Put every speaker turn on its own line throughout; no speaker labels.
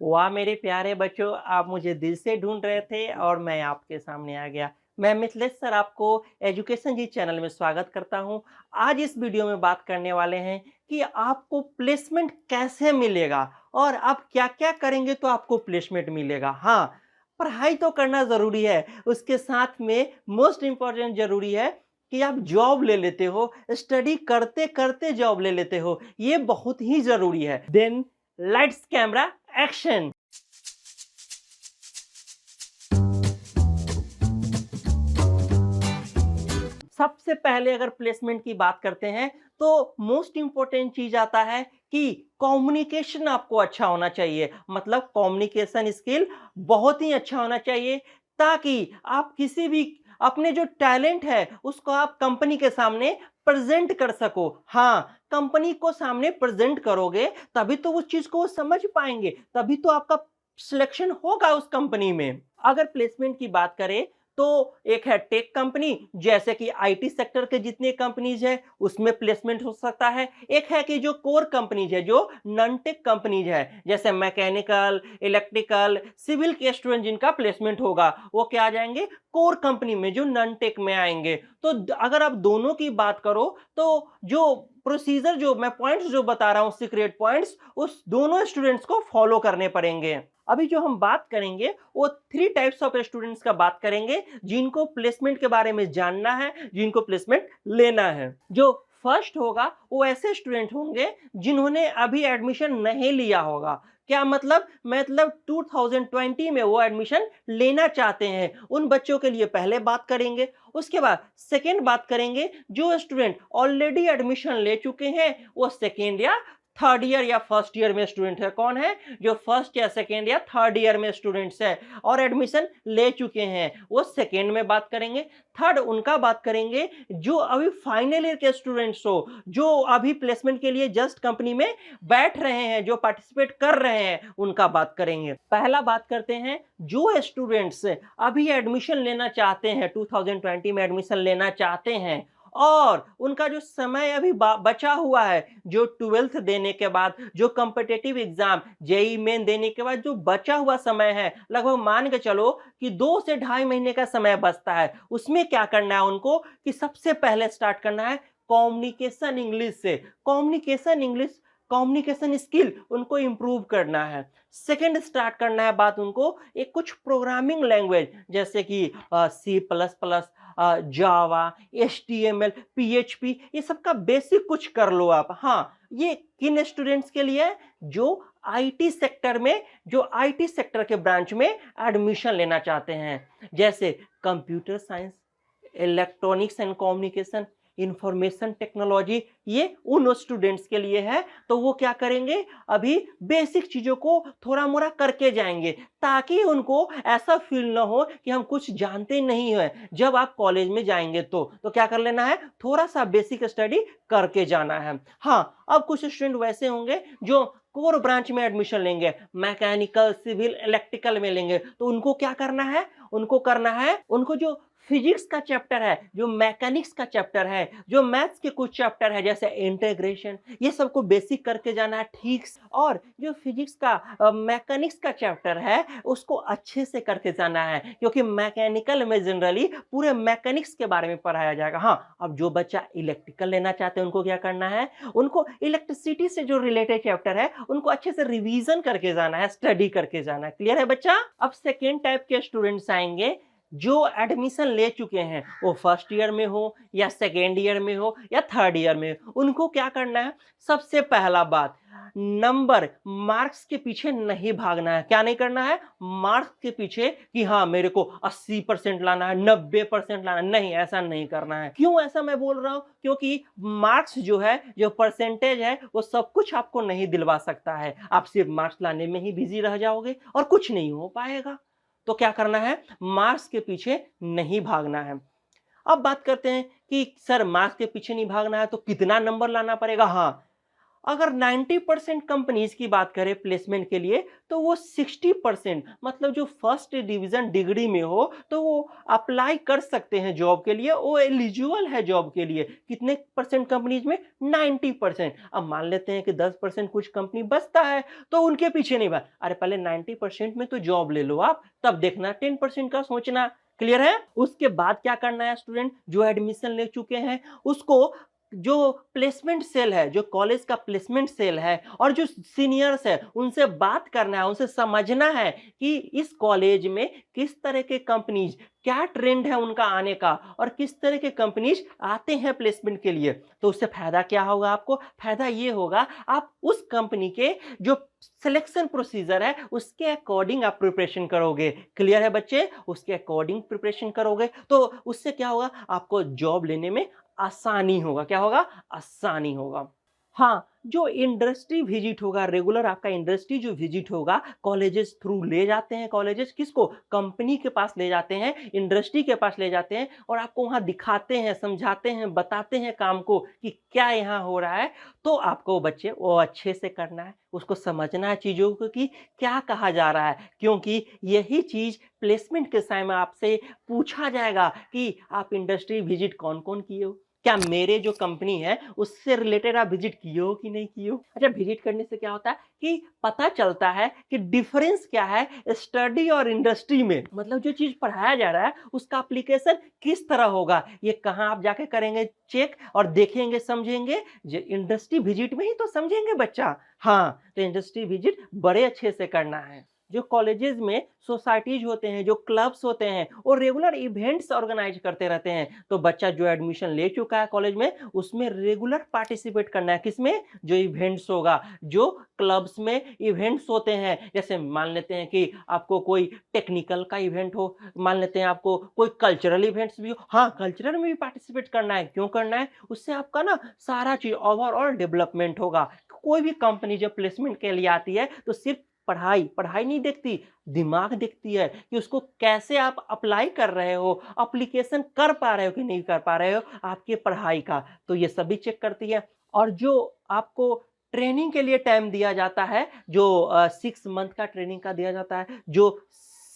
वाह मेरे प्यारे बच्चों, आप मुझे दिल से ढूँढ रहे थे और मैं आपके सामने आ गया। मैं मिथिलेश सर आपको एजुकेशन जी चैनल में स्वागत करता हूँ। आज इस वीडियो में बात करने वाले हैं कि आपको प्लेसमेंट कैसे मिलेगा और आप क्या-क्या करेंगे तो आपको प्लेसमेंट मिलेगा। हाँ, पढ़ाई तो करना ज़रूरी है, उसके साथ में मोस्ट इम्पोर्टेंट ज़रूरी है कि आप जॉब ले लेते हो, स्टडी करते-करते जॉब ले लेते हो, ये बहुत ही ज़रूरी है। Then lights camera action. सबसे पहले अगर प्लेसमेंट की बात करते हैं तो मोस्ट इंपॉर्टेंट चीज आता है कि कम्युनिकेशन आपको अच्छा होना चाहिए। मतलब कम्युनिकेशन स्किल बहुत ही अच्छा होना चाहिए ताकि आप किसी भी अपने जो टैलेंट है उसको आप कंपनी के सामने प्रेजेंट कर सको। हाँ, कंपनी को सामने प्रेजेंट करोगे तभी तो उस चीज को वो समझ पाएंगे, तभी तो आपका सिलेक्शन होगा उस कंपनी में। अगर प्लेसमेंट की बात करें तो एक है टेक कंपनी, जैसे कि आईटी सेक्टर के जितने कंपनीज है उसमें प्लेसमेंट हो सकता है। एक है कि जो कोर कंपनीज है, जो नॉन टेक कंपनीज है, जैसे मैकेनिकल, इलेक्ट्रिकल, सिविल के स्टूडेंट जिनका प्लेसमेंट होगा वो क्या आ जाएंगे, कोर कंपनी में, जो नॉन टेक में आएंगे। तो अगर आप दोनों की बात करो तो जो प्रोसीजर, जो मैं पॉइंट्स जो बता रहा हूं, सीक्रेट पॉइंट्स, उस दोनों स्टूडेंट्स को फॉलो करने पड़ेंगे। अभी जो हम बात करेंगे वो थ्री टाइप्स ऑफ स्टूडेंट्स का बात करेंगे जिनको प्लेसमेंट के बारे में जानना है, जिनको प्लेसमेंट लेना है। जो फर्स्ट होगा वो ऐसे स्टूडेंट होंगे जिन्होंने अभी एडमिशन नहीं लिया होगा। क्या मतलब 2020 में वो एडमिशन लेना चाहते हैं, उन बच्चों के लिए पहले बात करेंगे। उसके बाद सेकेंड बात करेंगे जो स्टूडेंट ऑलरेडी एडमिशन ले चुके हैं, वो सेकेंड या थर्ड ईयर या फर्स्ट ईयर में स्टूडेंट है। कौन है? जो फर्स्ट या सेकेंड या थर्ड ईयर में स्टूडेंट्स है और एडमिशन ले चुके हैं, वो सेकेंड में बात करेंगे। थर्ड उनका बात करेंगे जो अभी फाइनल ईयर के स्टूडेंट्स हो, जो अभी प्लेसमेंट के लिए जस्ट कंपनी में बैठ रहे हैं, जो पार्टिसिपेट कर रहे हैं, उनका बात करेंगे। पहला बात करते हैं जो स्टूडेंट्स अभी एडमिशन लेना चाहते हैं, 2020 में एडमिशन लेना चाहते हैं और उनका जो समय अभी बचा हुआ है, जो 12th देने के बाद, जो कॉम्पिटिटिव एग्जाम जेई मेन देने के बाद जो बचा हुआ समय है, लगभग मान के चलो कि 2 से ढाई महीने का समय बचता है, उसमें क्या करना है उनको कि सबसे पहले स्टार्ट करना है कम्युनिकेशन इंग्लिश से। कम्युनिकेशन इंग्लिश, कम्युनिकेशन स्किल उनको इंप्रूव करना है। सेकंड स्टार्ट करना है बात उनको एक कुछ प्रोग्रामिंग लैंग्वेज, जैसे कि सी प्लस प्लस, जावा, एचटीएमएल, पीएचपी, ये सब का बेसिक कुछ कर लो आप। हाँ, ये किन स्टूडेंट्स के लिए है? जो आईटी सेक्टर में, जो आईटी सेक्टर के ब्रांच में एडमिशन लेना चाहते हैं, जैसे computer science, electronics and communication, information technology, ये उन स्टूडेंट्स के लिए है। तो वो क्या करेंगे, अभी बेसिक चीजों को थोड़ा मोड़ा करके जाएंगे ताकि उनको ऐसा फील ना हो कि हम कुछ जानते नहीं हैं। जब आप कॉलेज में जाएंगे तो क्या कर लेना है, थोड़ा सा बेसिक स्टडी करके जाना है। हाँ, अब कुछ स्टूडेंट वैसे होंगे जो कोर ब्रांच में एडमिशन लेंगे, मैकेनिकल, सिविल, इलेक्ट्रिकल में लेंगे, तो उनको क्या करना है, उनको करना है, उनको जो फिजिक्स का चैप्टर है, जो मैकेनिक्स का चैप्टर है, जो मैथ्स के कुछ चैप्टर है जैसे इंटीग्रेशन, ये सबको बेसिक करके जाना है ठीक से। और जो फिजिक्स का मैकेनिक्स का चैप्टर है उसको अच्छे से करके जाना है, क्योंकि मैकेनिकल में जनरली पूरे मैकेनिक्स के बारे में पढ़ाया जाएगा। हाँ, अब जो बच्चा इलेक्ट्रिकल लेना चाहते हैं उनको क्या करना है, उनको इलेक्ट्रिसिटी से जो रिलेटेड चैप्टर है उनको अच्छे से रिवीजन करके जाना है, स्टडी करके जाना है। क्लियर है बच्चा? अब सेकेंड टाइप के स्टूडेंट्स आएंगे जो एडमिशन ले चुके हैं, वो फर्स्ट ईयर में हो या सेकेंड ईयर में हो या थर्ड ईयर में हो। उनको क्या करना है, सबसे पहला बात, नंबर, मार्क्स के पीछे नहीं भागना है। क्या नहीं करना है, मार्क्स के पीछे कि हाँ मेरे को 80% लाना है, 90% लाना है, नहीं, ऐसा नहीं करना है। क्यों ऐसा मैं बोल रहा हूं, क्योंकि मार्क्स जो है, जो परसेंटेज है, वो सब कुछ आपको नहीं दिलवा सकता है। आप सिर्फ मार्क्स लाने में ही बिजी रह जाओगे और कुछ नहीं हो पाएगा। तो क्या करना है, मार्क्स के पीछे नहीं भागना है। अब बात करते हैं कि सर मार्क्स के पीछे नहीं भागना है तो कितना नंबर लाना पड़ेगा। हाँ, अगर 90% कंपनीज की बात करें प्लेसमेंट के लिए तो वो 60% मतलब जो फर्स्ट डिवीजन डिग्री में हो तो वो अप्लाई कर सकते हैं जॉब के लिए, वो एलिजिबल है जॉब के लिए। कितने परसेंट कंपनीज में? 90%। अब मान लेते हैं कि 10% कुछ कंपनी बचता है तो उनके पीछे नहीं भाग, अरे पहले 90% में तो जॉब ले लो आप, तब देखना 10% का सोचना। क्लियर है? उसके बाद क्या करना है स्टूडेंट, जो एडमिशन ले चुके हैं उसको जो प्लेसमेंट सेल है, जो कॉलेज का प्लेसमेंट सेल है और जो सीनियर्स है उनसे बात करना है, उनसे समझना है कि इस कॉलेज में किस तरह के कंपनीज, क्या ट्रेंड है उनका आने का और किस तरह के कंपनीज आते हैं प्लेसमेंट के लिए। तो उससे फायदा क्या होगा आपको? फायदा ये होगा आप उस कंपनी के जो सिलेक्शन प्रोसीजर है उसके अकॉर्डिंग आप प्रिपरेशन करोगे। क्लियर है बच्चे? उसके अकॉर्डिंग प्रिपरेशन करोगे तो उससे क्या होगा, आपको जॉब लेने में आसानी होगा। क्या होगा? आसानी होगा। हाँ, जो इंडस्ट्री विजिट होगा, रेगुलर आपका इंडस्ट्री जो विजिट होगा, कॉलेजेस थ्रू ले जाते हैं, कॉलेजेस किसको? कंपनी के पास ले जाते हैं, इंडस्ट्री के पास ले जाते हैं और आपको वहाँ दिखाते हैं, समझाते हैं, बताते हैं काम को कि क्या यहाँ हो रहा है। तो आपको बच्चे वो अच्छे से करना है, उसको समझना है चीज़ों को कि क्या कहा जा रहा है, क्योंकि यही चीज़ प्लेसमेंट के समय में आपसे पूछा जाएगा कि आप इंडस्ट्री विजिट कौन-कौन किए हो? क्या मेरे जो कंपनी है उससे रिलेटेड आप विजिट किए हो कि नहीं किए हो? अच्छा, विजिट करने से क्या होता है कि पता चलता है कि डिफरेंस क्या है स्टडी और इंडस्ट्री में। मतलब जो चीज़ पढ़ाया जा रहा है उसका एप्लीकेशन किस तरह होगा, ये कहाँ आप जाके करेंगे चेक और देखेंगे, समझेंगे? जो इंडस्ट्री विजिट में ही तो समझेंगे बच्चा। हाँ, तो इंडस्ट्री विजिट बड़े अच्छे से करना है। जो कॉलेजेस में सोसाइटीज होते हैं, जो क्लब्स होते हैं, वो रेगुलर इवेंट्स ऑर्गेनाइज करते रहते हैं। तो बच्चा जो एडमिशन ले चुका है कॉलेज में उसमें रेगुलर पार्टिसिपेट करना है। किसमें? जो इवेंट्स होगा, जो क्लब्स में इवेंट्स होते हैं। जैसे मान लेते हैं कि आपको कोई टेक्निकल का इवेंट हो, मान लेते हैं आपको कोई कल्चरल इवेंट्स भी हो। हाँ, कल्चरल में भी पार्टिसिपेट करना है। क्यों करना है? उससे आपका ना सारा चीज ओवरऑल डेवलपमेंट होगा। कोई भी कंपनी जब प्लेसमेंट के लिए आती है तो सिर्फ पढ़ाई पढ़ाई नहीं देखती, दिमाग देखती है कि उसको कैसे आप अप्लाई कर रहे हो, एप्लीकेशन कर पा रहे हो कि नहीं कर पा रहे हो, आपकी पढ़ाई का। तो ये सभी चेक करती है। और जो आपको ट्रेनिंग के लिए टाइम दिया जाता है, जो 6 मंथ का ट्रेनिंग का दिया जाता है, जो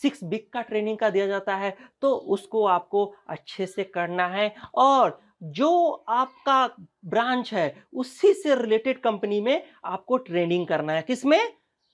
6 वीक का ट्रेनिंग का दिया जाता है, तो उसको आपको अच्छे से करना है। और जो आपका ब्रांच है उसी से रिलेटेड कंपनी में आपको ट्रेनिंग करना है। किसमें?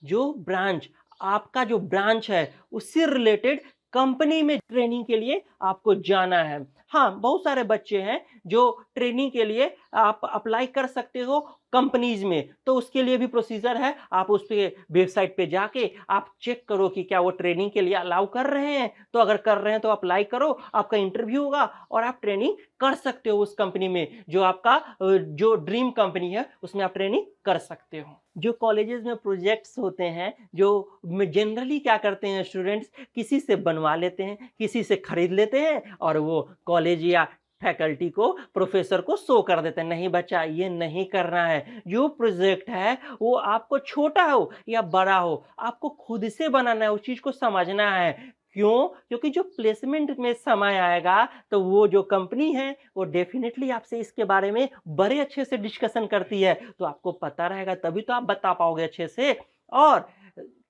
जो ब्रांच, आपका जो ब्रांच है उससे रिलेटेड कंपनी में ट्रेनिंग के लिए आपको जाना है। हाँ, बहुत सारे बच्चे हैं जो ट्रेनिंग के लिए आप अप्लाई कर सकते हो कंपनीज में, तो उसके लिए भी प्रोसीजर है। आप उस पे वेबसाइट पे जाके आप चेक करो कि क्या वो ट्रेनिंग के लिए अलाउ कर रहे हैं। तो अगर कर रहे हैं तो अप्लाई करो, आपका इंटरव्यू होगा और आप ट्रेनिंग कर सकते हो उस कंपनी में, जो आपका जो ड्रीम कंपनी है उसमें आप ट्रेनिंग कर सकते हो। जो कॉलेजेस में प्रोजेक्ट्स होते हैं, जो जनरली क्या करते हैं स्टूडेंट्स, किसी से बनवा लेते हैं, किसी से खरीद लेते हैं और वो कॉलेज या फैकल्टी को, प्रोफेसर को शो कर देते हैं। नहीं बच्चा, ये नहीं करना है। जो प्रोजेक्ट है वो आपको छोटा हो या बड़ा हो, आपको खुद से बनाना है, उस चीज को समझना है। क्यों? क्योंकि जो प्लेसमेंट में समय आएगा तो वो जो कंपनी है वो डेफिनेटली आपसे इसके बारे में बड़े अच्छे से डिस्कशन करती है। तो आपको पता रहेगा तभी तो आप बता पाओगे अच्छे से। और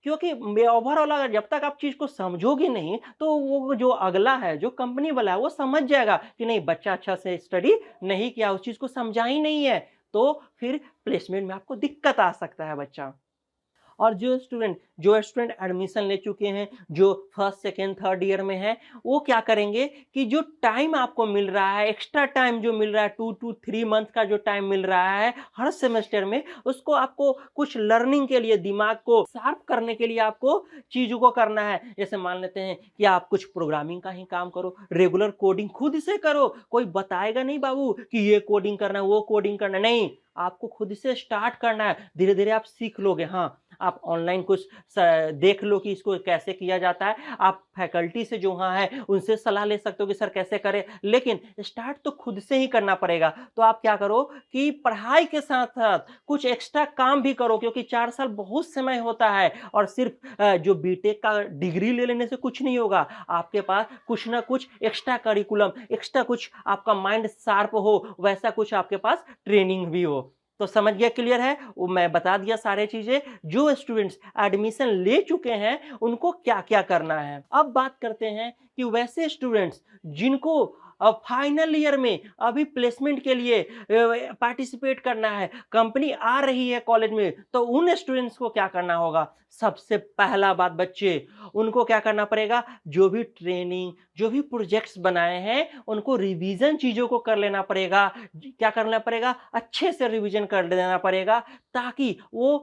क्योंकि ओवरऑल अगर जब तक आप चीज को समझोगे नहीं तो वो जो अगला है, जो कंपनी वाला है, वो समझ जाएगा कि नहीं बच्चा अच्छा से स्टडी नहीं किया, उस चीज को समझा ही नहीं है। तो फिर प्लेसमेंट में आपको दिक्कत आ सकता है बच्चा। और जो स्टूडेंट एडमिशन ले चुके हैं, जो फर्स्ट सेकेंड थर्ड ईयर में है, वो क्या करेंगे कि जो टाइम आपको मिल रहा है, एक्स्ट्रा टाइम जो मिल रहा है, 2 to 3 मंथ का जो टाइम मिल रहा है हर सेमेस्टर में, उसको आपको कुछ लर्निंग के लिए, दिमाग को शार्प करने के लिए आपको चीजों को करना है। जैसे मान लेते हैं कि आप कुछ प्रोग्रामिंग का ही काम करो, रेगुलर कोडिंग खुद से करो। कोई बताएगा नहीं बाबू कि ये कोडिंग करना है, वो कोडिंग करना है, नहीं, आपको खुद से स्टार्ट करना है। धीरे धीरे आप सीख लोगे। हाँ, आप ऑनलाइन कुछ देख लो कि इसको कैसे किया जाता है, आप फैकल्टी से जो वहाँ है उनसे सलाह ले सकते हो कि सर कैसे करें, लेकिन स्टार्ट तो खुद से ही करना पड़ेगा। तो आप क्या करो कि पढ़ाई के साथ साथ कुछ एक्स्ट्रा काम भी करो, क्योंकि 4 साल बहुत समय होता है और सिर्फ जो बीटेक का डिग्री ले लेने से कुछ नहीं होगा। आपके पास कुछ ना कुछ एक्स्ट्रा करिकुलम, एक्स्ट्रा कुछ आपका माइंड शार्प हो, वैसा कुछ आपके पास ट्रेनिंग भी हो। तो समझ गया, क्लियर है? वो मैं बता दिया सारे चीजें। जो स्टूडेंट्स एडमिशन ले चुके हैं उनको क्या क्या करना है। अब बात करते हैं कि वैसे स्टूडेंट्स जिनको फाइनल ईयर में अभी प्लेसमेंट के लिए पार्टिसिपेट करना है, कंपनी आ रही है कॉलेज में, तो उन स्टूडेंट्स को क्या करना होगा। सबसे पहला बात बच्चे, उनको क्या करना पड़ेगा, जो भी ट्रेनिंग, जो भी प्रोजेक्ट्स बनाए हैं उनको रिवीजन चीजों को कर लेना पड़ेगा। क्या करना पड़ेगा, अच्छे से रिवीजन कर लेना पड़ेगा, ताकि वो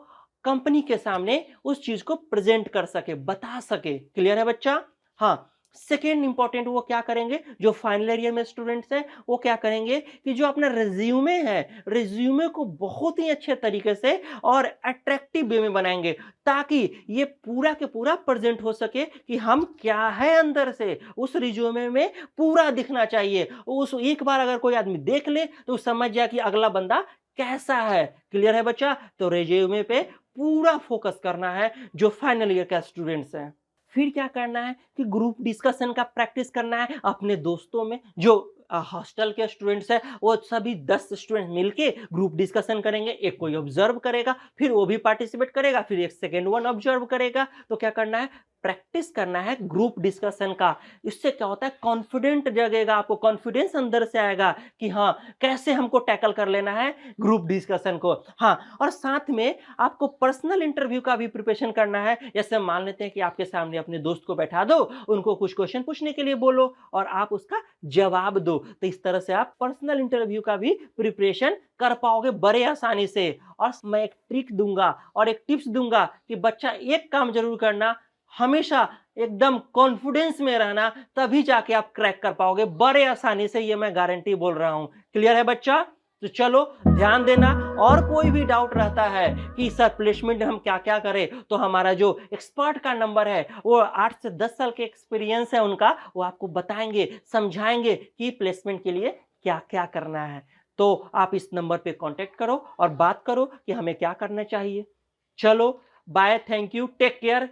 कंपनी के सामने उस चीज को प्रेजेंट कर सके, बता सके। क्लियर है बच्चा? हाँ। सेकेंड इंपॉर्टेंट वो क्या करेंगे, जो फाइनल ईयर में स्टूडेंट्स हैं वो क्या करेंगे कि जो अपना रिज्यूमे है, रिज्यूमे को बहुत ही अच्छे तरीके से और अट्रैक्टिव वे में बनाएंगे, ताकि ये पूरा के पूरा प्रेजेंट हो सके कि हम क्या है अंदर से। उस रिज्यूमे में पूरा दिखना चाहिए। उस एक बार अगर कोई आदमी देख ले तो समझ जाए कि अगला बंदा कैसा है। क्लियर है बच्चा? तो रिज्यूमे पे पूरा फोकस करना है जो फाइनल ईयर का स्टूडेंट्स हैं। फिर क्या करना है कि ग्रुप डिस्कशन का प्रैक्टिस करना है अपने दोस्तों में। जो हॉस्टल के स्टूडेंट्स है वो सभी 10 स्टूडेंट मिलके ग्रुप डिस्कशन करेंगे। एक कोई ऑब्जर्व करेगा, फिर वो भी पार्टिसिपेट करेगा, फिर एक सेकेंड वन ऑब्जर्व करेगा। तो क्या करना है, प्रैक्टिस करना है ग्रुप डिस्कशन का। इससे क्या होता है, कॉन्फिडेंट जगेगा, आपको कॉन्फिडेंस अंदर से आएगा कि हाँ कैसे हमको टैकल कर लेना है ग्रुप डिस्कशन को। हाँ, और साथ में आपको पर्सनल इंटरव्यू का भी प्रिपरेशन करना है। जैसे मान लेते हैं कि आपके सामने अपने दोस्त को बैठा दो, उनको कुछ क्वेश्चन पूछने के लिए बोलो और आप उसका जवाब दो। तो इस तरह से आप पर्सनल इंटरव्यू का भी प्रिपरेशन कर पाओगे बड़े आसानी से। और मैं एक ट्रिक दूंगा और एक टिप्स दूंगा कि बच्चा एक काम जरूर करना, हमेशा एकदम कॉन्फिडेंस में रहना, तभी जाके आप क्रैक कर पाओगे बड़े आसानी से। ये मैं गारंटी बोल रहा हूं। क्लियर है बच्चा? तो चलो ध्यान देना। और कोई भी डाउट रहता है कि सर प्लेसमेंट में हम क्या क्या करें, तो हमारा जो एक्सपर्ट का नंबर है वो 8 से 10 साल के एक्सपीरियंस है उनका, वो आपको बताएंगे, समझाएंगे कि प्लेसमेंट के लिए क्या क्या करना है। तो आप इस नंबर पे कांटेक्ट करो और बात करो कि हमें क्या करना चाहिए। चलो bye, thank you, take care.